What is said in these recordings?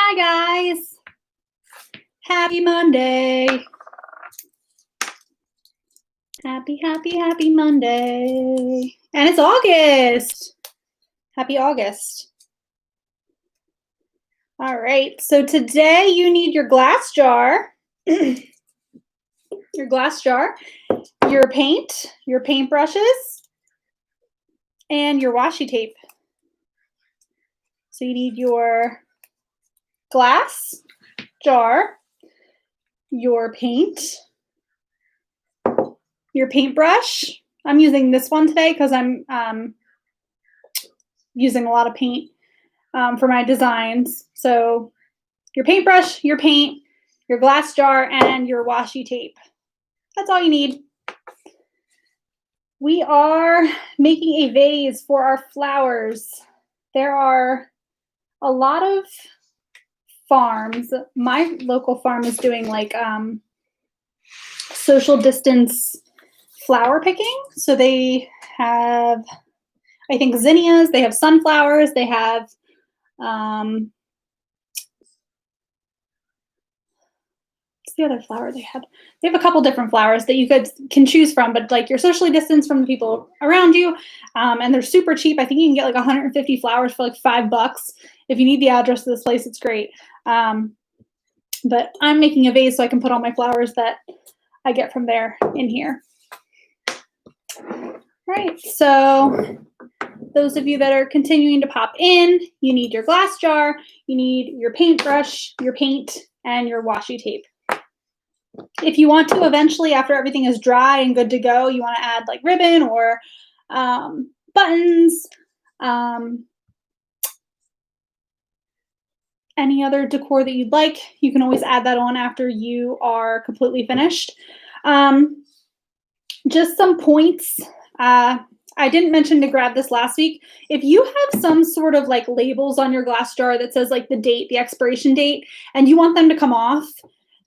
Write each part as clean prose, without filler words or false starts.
Hi guys. Happy Monday. Happy Monday. And it's August. Happy August. All right. So today you need your glass jar. Your paint, your paintbrushes, and your washi tape. So you need your glass jar, your paint, your paintbrush. I'm using this one today because I'm using a lot of paint for my designs. So your paintbrush, your paint, your glass jar, and your washi tape. That's all you need. We are making a vase for our flowers. There are a lot of farms. My local farm is doing like social distance flower picking. So they have, I think, zinnias, they have sunflowers, they have what's the other flower they had? They have a couple different flowers that you can choose from, but like you're socially distanced from the people around you, and they're super cheap. I think you can get like 150 flowers for like $5. If you need the address to this place, it's great. But I'm making a vase so I can put all my flowers that I get from there in here. All right, so those of you that are continuing to pop in, you need your glass jar, you need your paintbrush, your paint, and your washi tape. If you want to eventually, after everything is dry and good to go, you want to add like ribbon or buttons, any other decor that you'd like, you can always add that on after you are completely finished. Just some points. I didn't mention to grab this last week. If you have some sort of like labels on your glass jar that says like the date, the expiration date, and you want them to come off,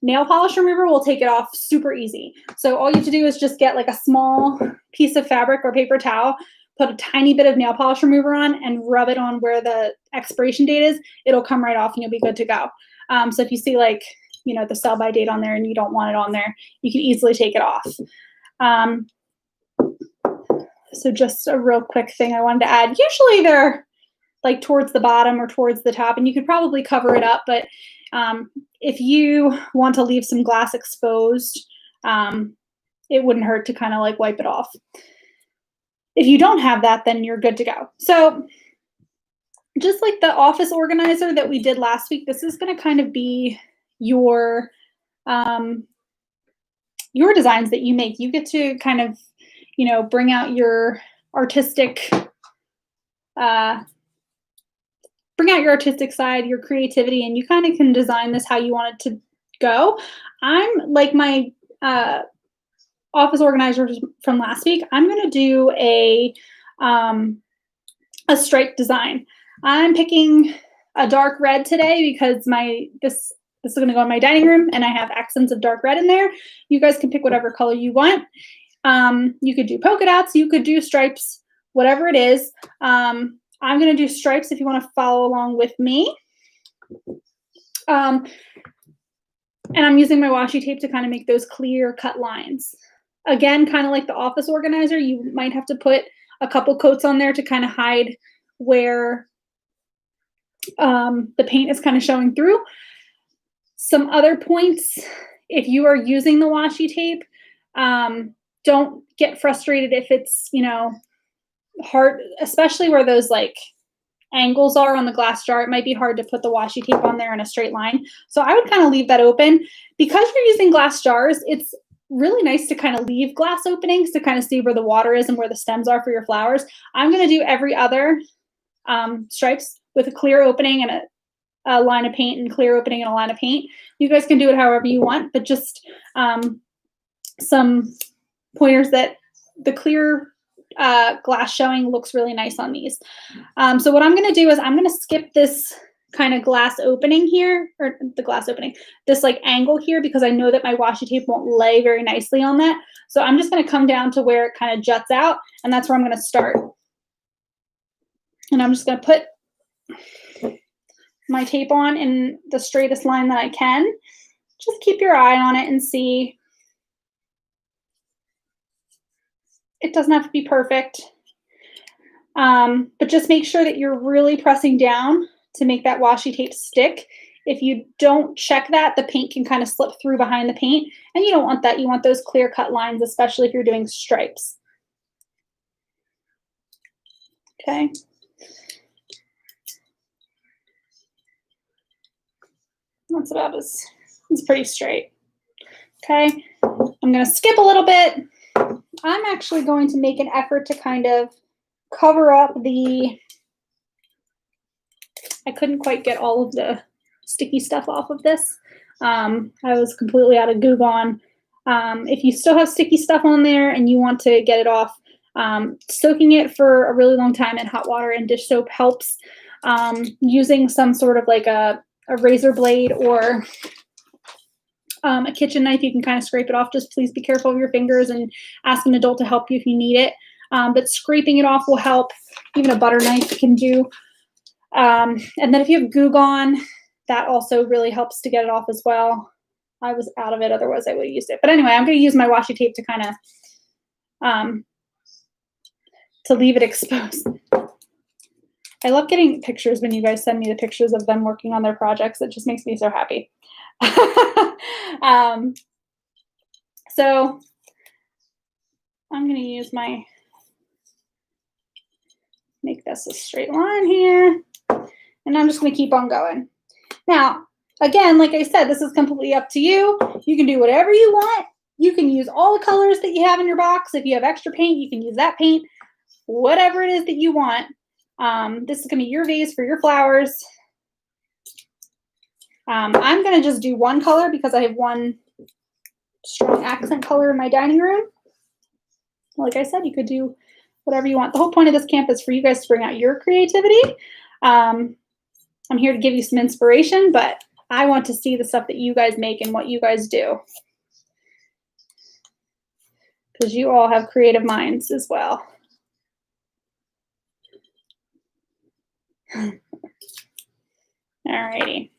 nail polish remover will take it off super easy. So all you have to do is just get like a small piece of fabric or paper towel, put a tiny bit of nail polish remover on and rub it on where the expiration date is. It'll come right off and you'll be good to go. So if you see like, you know, the sell by date on there and you don't want it on there, you can easily take it off. So just a real quick thing I wanted to add. Usually they're like towards the bottom or towards the top, and you could probably cover it up, but if you want to leave some glass exposed, it wouldn't hurt to kind of like wipe it off. If you don't have that, then you're good to go. So just like the office organizer that we did last week, this is going to kind of be your designs that you make. You get to kind of, you know, bring out your artistic side, your creativity, and you kind of can design this how you want it to go. I'm like my office organizer from last week. I'm going to do a stripe design. I'm picking a dark red today because this is going to go in my dining room, and I have accents of dark red in there. You guys can pick whatever color you want. You could do polka dots, you could do stripes, whatever it is. I'm going to do stripes if you want to follow along with me. And I'm using my washi tape to kind of make those clear cut lines. Again, kind of like the office organizer, you might have to put a couple coats on there to kind of hide where the paint is kind of showing through. Some other points, if you are using the washi tape, don't get frustrated if it's, you know, hard, especially where those like angles are on the glass jar. It might be hard to put the washi tape on there in a straight line. So I would kind of leave that open. Because you're using glass jars, it's really nice to kind of leave glass openings to kind of see where the water is and where the stems are for your flowers. I'm going to do every other stripes with a clear opening and a line of paint, and clear opening and a line of paint. You guys can do it however you want, but just some pointers that the clear glass showing looks really nice on these. So what I'm going to do is I'm going to skip this kind of glass opening here, or the glass opening, this like angle here, because I know that my washi tape won't lay very nicely on that. So I'm just going to come down to where it kind of juts out, and that's where I'm going to start. And I'm just going to put my tape on in the straightest line that I can. Just keep your eye on it and see. It doesn't have to be perfect, but just make sure that you're really pressing down to make that washi tape stick. If you don't check that, the paint can kind of slip through behind the paint, and you don't want that. You want those clear cut lines, especially if you're doing stripes. Okay. That's about as, it's pretty straight. Okay, I'm gonna skip a little bit. I'm actually going to make an effort to kind of cover up the, I couldn't quite get all of the sticky stuff off of this. I was completely out of Goo Gone. If you still have sticky stuff on there and you want to get it off, soaking it for a really long time in hot water and dish soap helps. Using some sort of like a razor blade or a kitchen knife, you can kind of scrape it off. Just please be careful of your fingers and ask an adult to help you if you need it. But scraping it off will help. Even a butter knife can do. And then if you have Goo Gone, that also really helps to get it off as well. I was out of it, otherwise I would have used it. But anyway, I'm going to use my washi tape to kind of to leave it exposed. I love getting pictures when you guys send me the pictures of them working on their projects. It just makes me so happy. So I'm going to use my, make this a straight line here, and I'm just going to keep on going. Now, again, like I said, this is completely up to you. You can do whatever you want. You can use all the colors that you have in your box. If you have extra paint, you can use that paint, whatever it is that you want. This is going to be your vase for your flowers. I'm going to just do one color because I have one strong accent color in my dining room. Like I said, you could do whatever you want. The whole point of this camp is for you guys to bring out your creativity. I'm here to give you some inspiration, but I want to see the stuff that you guys make and what you guys do, because you all have creative minds as well. Alrighty.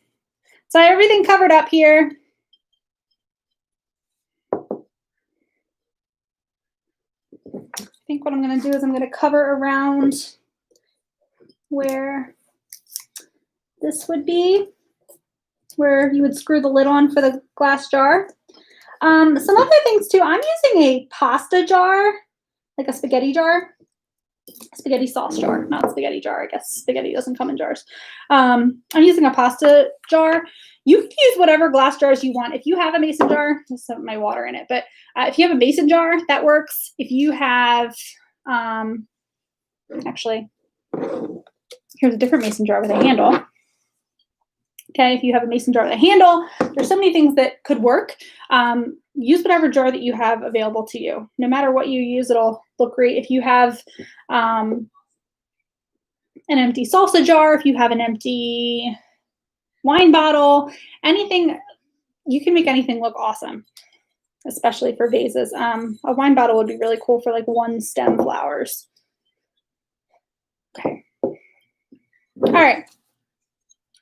So I have everything covered up here. I think what I'm going to do is I'm going to cover around where this would be, where you would screw the lid on for the glass jar. Some other things too, I'm using a pasta jar, like a spaghetti jar. Spaghetti sauce jar, not spaghetti jar. I guess spaghetti doesn't come in jars. I'm using a pasta jar. You can use whatever glass jars you want. If you have a mason jar, there's some of my water in it, but if you have a mason jar, that works. If you have, actually, here's a different mason jar with a handle. Okay, if you have a mason jar with a handle, there's so many things that could work. Use whatever jar that you have available to you. No matter what you use, it'll look great. If you have an empty salsa jar, if you have an empty wine bottle, anything, you can make anything look awesome, especially for vases. A wine bottle would be really cool for like one stem flowers. Okay. All right.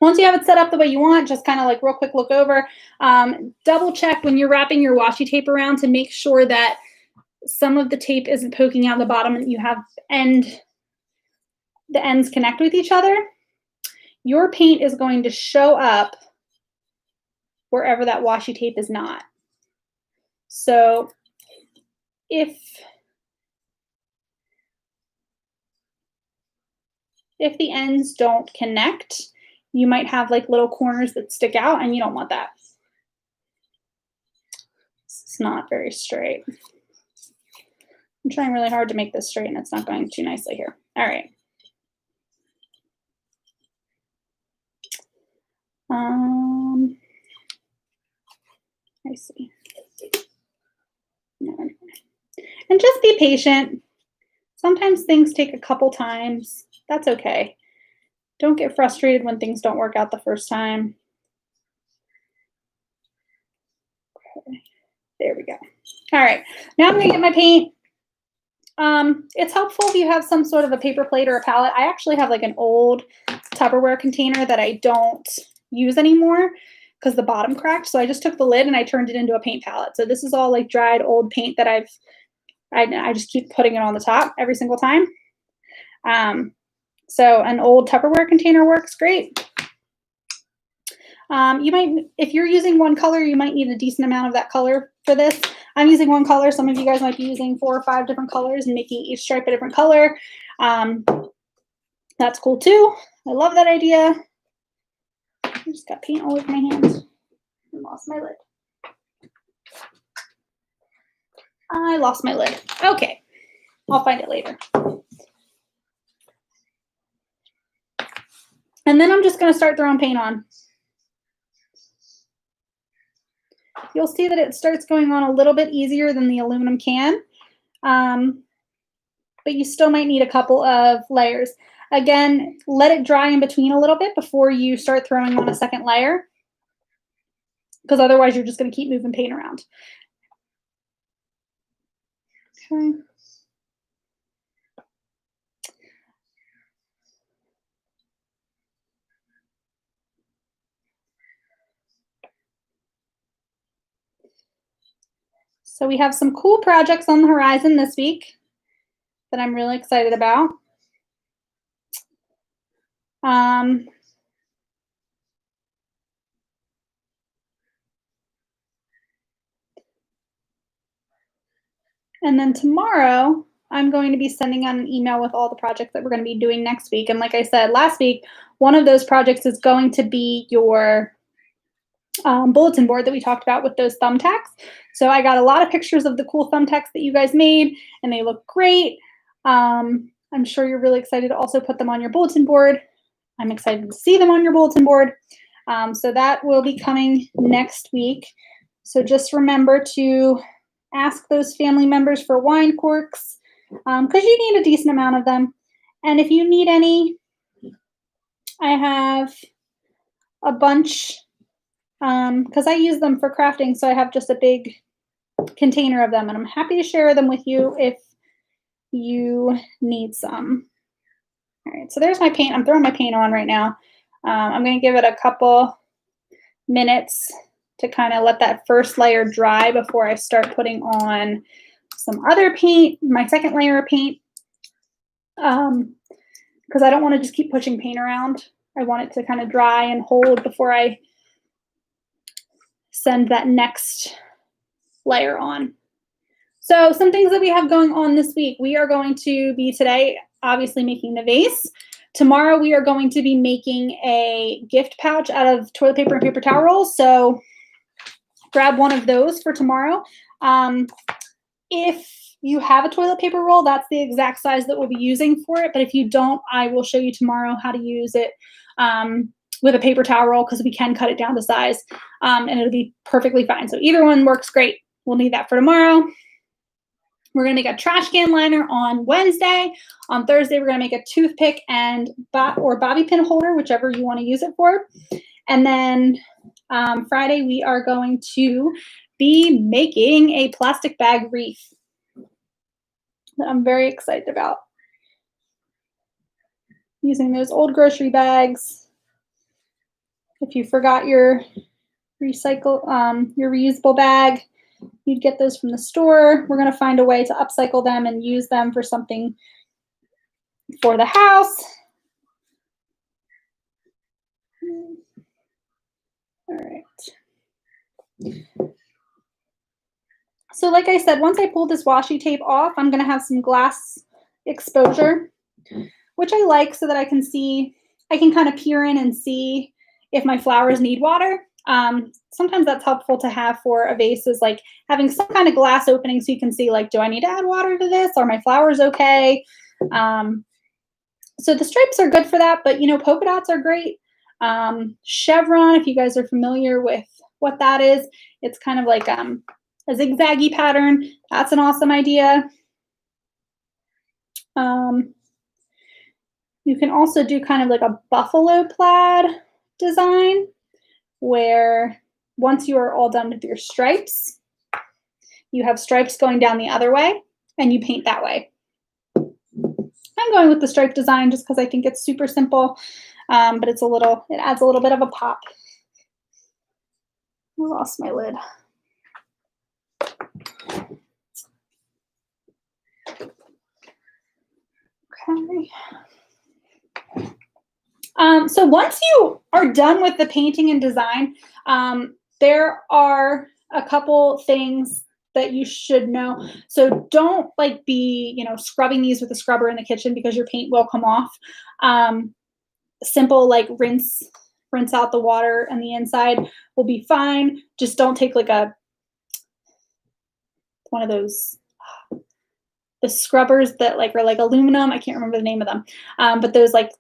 Once you have it set up the way you want, just kind of like real quick look over. Double check when you're wrapping your washi tape around to make sure that some of the tape isn't poking out the bottom and you have the ends connect with each other. Your paint is going to show up wherever that washi tape is not. So if the ends don't connect, you might have like little corners that stick out, and you don't want that. It's not very straight. I'm trying really hard to make this straight, and it's not going too nicely here. All right. I see. And just be patient. Sometimes things take a couple times. That's okay. Don't get frustrated when things don't work out the first time. Okay. There we go. All right. Now I'm going to get my paint. It's helpful if you have some sort of a paper plate or a palette. I actually have like an old Tupperware container that I don't use anymore because the bottom cracked. So I just took the lid and I turned it into a paint palette. So this is all like dried old paint that I just keep putting it on the top every single time. So an old Tupperware container works great. You might, if you're using one color, you might need a decent amount of that color for this. I'm using one color. Some of you guys might be using 4 or 5 different colors and making each stripe a different color. That's cool too. I love that idea. I just got paint all over my hands and lost my lid. I lost my lid. Okay, I'll find it later. And then I'm just going to start throwing paint on. You'll see that it starts going on a little bit easier than the aluminum can, but you still might need a couple of layers. Again, let it dry in between a little bit before you start throwing on a second layer, because otherwise you're just going to keep moving paint around. Okay. So we have some cool projects on the horizon this week that I'm really excited about. And then tomorrow, I'm going to be sending out an email with all the projects that we're going to be doing next week. And like I said last week, one of those projects is going to be your bulletin board that we talked about with those thumbtacks. So I got a lot of pictures of the cool thumbtacks that you guys made, and they look great. I'm sure you're really excited to also put them on your bulletin board. I'm excited to see them on your bulletin board. So that will be coming next week. So just remember to ask those family members for wine corks, because you need a decent amount of them. And if you need any, I have a bunch, because I use them for crafting, so I have just a big container of them, and I'm happy to share them with you if you need some. All right, so there's my paint. I'm throwing my paint on right now. I'm going to give it a couple minutes to kind of let that first layer dry before I start putting on some other paint, my second layer of paint, because I don't want to just keep pushing paint around. I want it to kind of dry and hold before I send that next layer on. So some things that we have going on this week. We are going to be today, obviously, making the vase. Tomorrow, we are going to be making a gift pouch out of toilet paper and paper towel rolls. So grab one of those for tomorrow. If you have a toilet paper roll, that's the exact size that we'll be using for it. But if you don't, I will show you tomorrow how to use it with a paper towel roll, because we can cut it down to size, and it'll be perfectly fine. So either one works great. We'll need that for tomorrow. We're going to make a trash can liner on Wednesday. On Thursday, we're going to make a toothpick and or bobby pin holder, whichever you want to use it for. And then Friday, we are going to be making a plastic bag wreath that I'm very excited about. Using those old grocery bags. If you forgot your reusable bag, you'd get those from the store. We're going to find a way to upcycle them and use them for something for the house. All right. So like I said, once I pull this washi tape off, I'm going to have some glass exposure, which I like so that I can see, I can kind of peer in and see if my flowers need water. Sometimes that's helpful to have for a vase, is like having some kind of glass opening so you can see, like, do I need to add water to this? Are my flowers okay? So the stripes are good for that, but, you know, polka dots are great. Chevron, if you guys are familiar with what that is, it's kind of like a zigzaggy pattern. That's an awesome idea. You can also do kind of like a buffalo plaid design, where once you are all done with your stripes, you have stripes going down the other way and you paint that way. I'm going with the stripe design just because I think it's super simple. but it adds a little bit of a pop. I lost my lid. Okay. So once you are done with the painting and design, there are a couple things that you should know. So don't like be, scrubbing these with a scrubber in the kitchen because your paint will come off. Simple like rinse out the water and the inside will be fine. Just don't take like one of those the scrubbers that like are like aluminum. I can't remember the name of them. But those like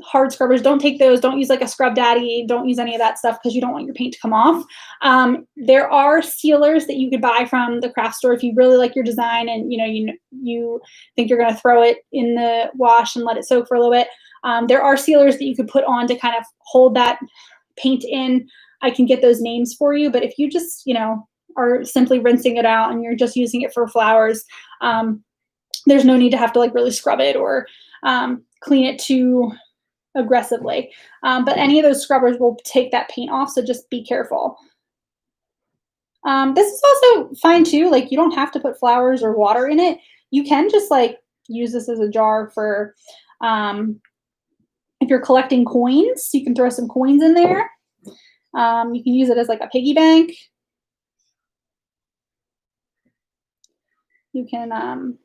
hard scrubbers, don't take those. Don't use like a Scrub Daddy. Don't use any of that stuff because you don't want your paint to come off. There are sealers that you could buy from the craft store if you really like your design and you think you're going to throw it in the wash and let it soak for a little bit. There are sealers that you could put on to kind of hold that paint in. I can get those names for you, but if you just are simply rinsing it out and you're just using it for flowers, there's no need to have to like really scrub it or clean it too aggressively. But any of those scrubbers will take that paint off, so just be careful. This is also fine too. Like you don't have to put flowers or water in it. You can just like use this as a jar for if you're collecting coins, you can throw some coins in there. You can use it as like a piggy bank. You can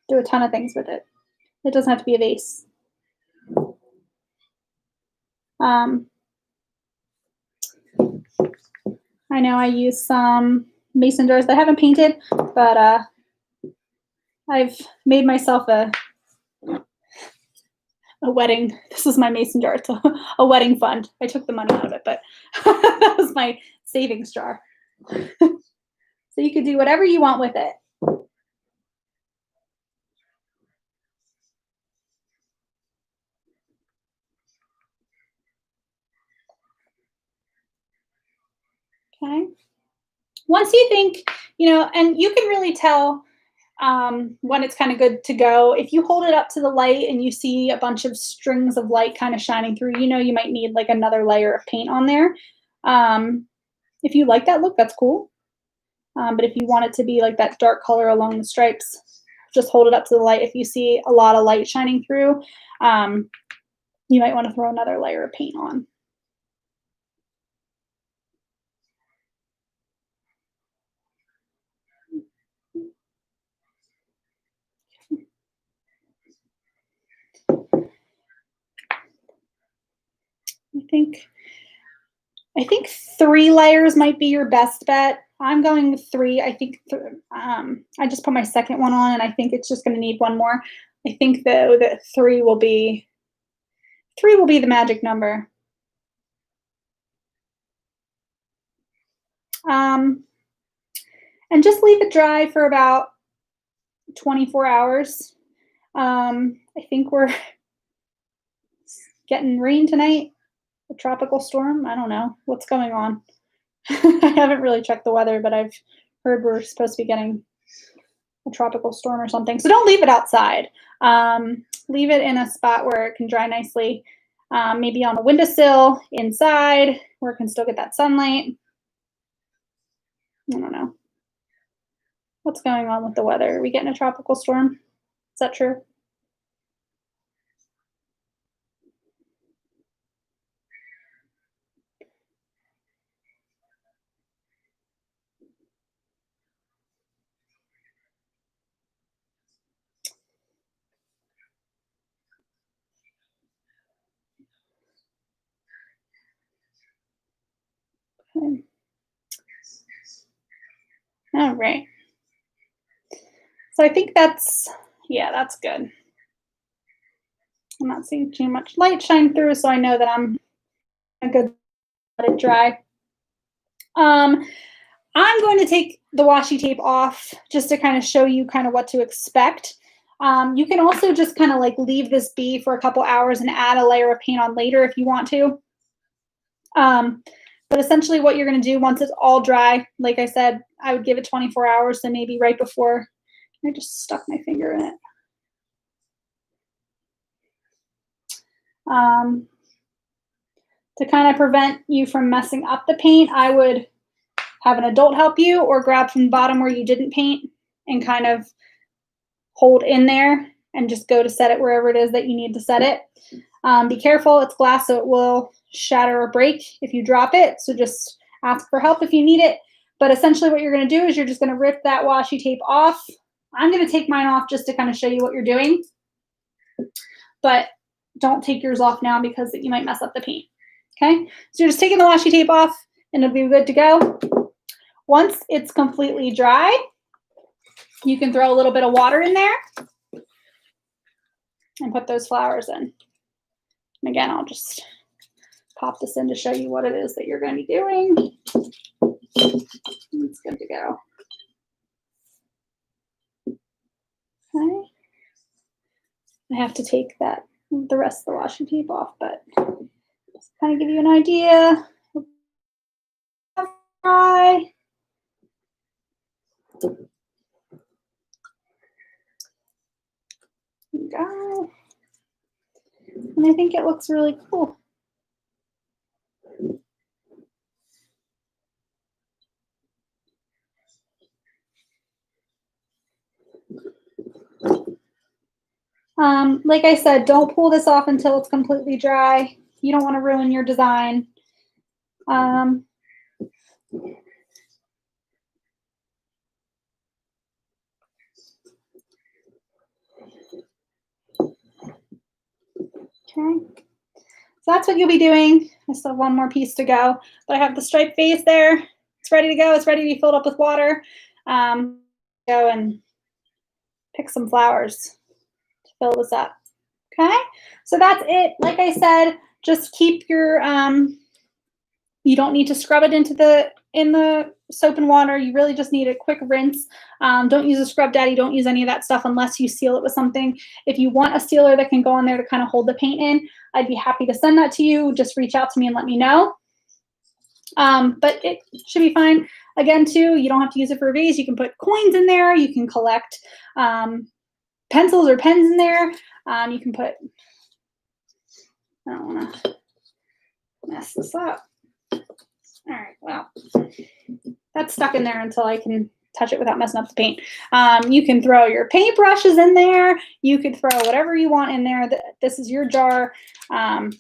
do a ton of things with it. It doesn't have to be a vase. I know I use some mason jars that I haven't painted, but I've made myself a wedding. This is my mason jar. It's a wedding fund. I took the money out of it, but that was my savings jar. So you could do whatever you want with it. Okay. Once you think, and you can really tell when it's kind of good to go. If you hold it up to the light and you see a bunch of strings of light kind of shining through, you might need like another layer of paint on there. If you like that look, that's cool. But if you want it to be like that dark color along the stripes, just hold it up to the light. If you see a lot of light shining through, you might want to throw another layer of paint on. I think 3 layers might be your best bet. I'm going with 3. I think I just put my second one on, and I think it's just going to need one more. I think though that 3 will be the magic number. And just leave it dry for about 24 hours. I think we're getting rain tonight. A tropical storm. I don't know what's going on. I haven't really checked the weather, but I've heard we're supposed to be getting a tropical storm or something. So don't leave it outside. Leave it in a spot where it can dry nicely. Maybe on a windowsill, inside, where it can still get that sunlight. I don't know. What's going on with the weather? Are we getting a tropical storm? Is that true? Okay. All right. So I think that's good. I'm not seeing too much light shine through, so I know that I'm a good let it dry. I'm going to take the washi tape off just to kind of show you kind of what to expect. You can also just kind of like leave this be for a couple hours and add a layer of paint on later if you want to. But essentially what you're going to do once it's all dry, like I said, I would give it 24 hours, so maybe right before. I just stuck my finger in it. To kind of prevent you from messing up the paint, I would have an adult help you or grab from the bottom where you didn't paint and kind of hold in there and just go to set it wherever it is that you need to set it. Be careful, it's glass, so it will shatter or break if you drop it. So just ask for help if you need it. But essentially what you're gonna do is you're just gonna rip that washi tape off. I'm gonna take mine off just to kind of show you what you're doing. But don't take yours off now because you might mess up the paint. Okay, so you're just taking the washi tape off and it'll be good to go. Once it's completely dry, you can throw a little bit of water in there and put those flowers in. And again, I'll just pop this in to show you what it is that you're going to be doing. It's good to go. Okay. I have to take the rest of the washi tape off, but just kind of give you an idea. Dry. Go. And I think it looks really cool. Like I said, don't pull this off until it's completely dry. You don't want to ruin your design. Okay, so that's what you'll be doing. I still have one more piece to go, but I have the striped vase there. It's ready to go. It's ready to be filled up with water. Go and pick some flowers to fill this up. Okay, so that's it. Like I said, just keep your, you don't need to scrub it in the soap and water. You really just need a quick rinse. Don't use a scrub daddy. Don't use any of that stuff unless you seal it with something. If you want a sealer that can go on there to kind of hold the paint in, I'd be happy to send that to you. Just reach out to me and let me know. But it should be fine. Again, too, you don't have to use it for a vase. You can put coins in there. You can collect pencils or pens in there. You can put, I don't want to mess this up. All right, well, that's stuck in there until I can touch it without messing up the paint. You can throw your paintbrushes in there. You could throw whatever you want in there. This is your jar. But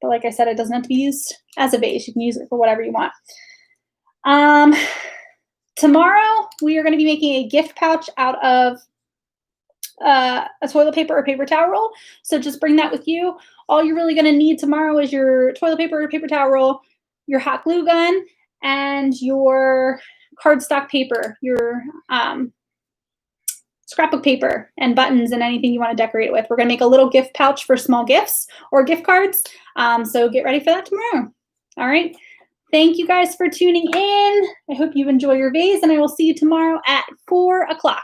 like I said, it doesn't have to be used as a vase. You can use it for whatever you want. Tomorrow, we are going to be making a gift pouch out of a toilet paper or paper towel roll. So just bring that with you. All you're really going to need tomorrow is your toilet paper or paper towel roll, your hot glue gun, and your cardstock paper, your scrapbook paper, and buttons and anything you want to decorate it with. We're going to make a little gift pouch for small gifts or gift cards. So get ready for that tomorrow. All right. Thank you guys for tuning in. I hope you enjoy your vase, and I will see you tomorrow at 4 o'clock.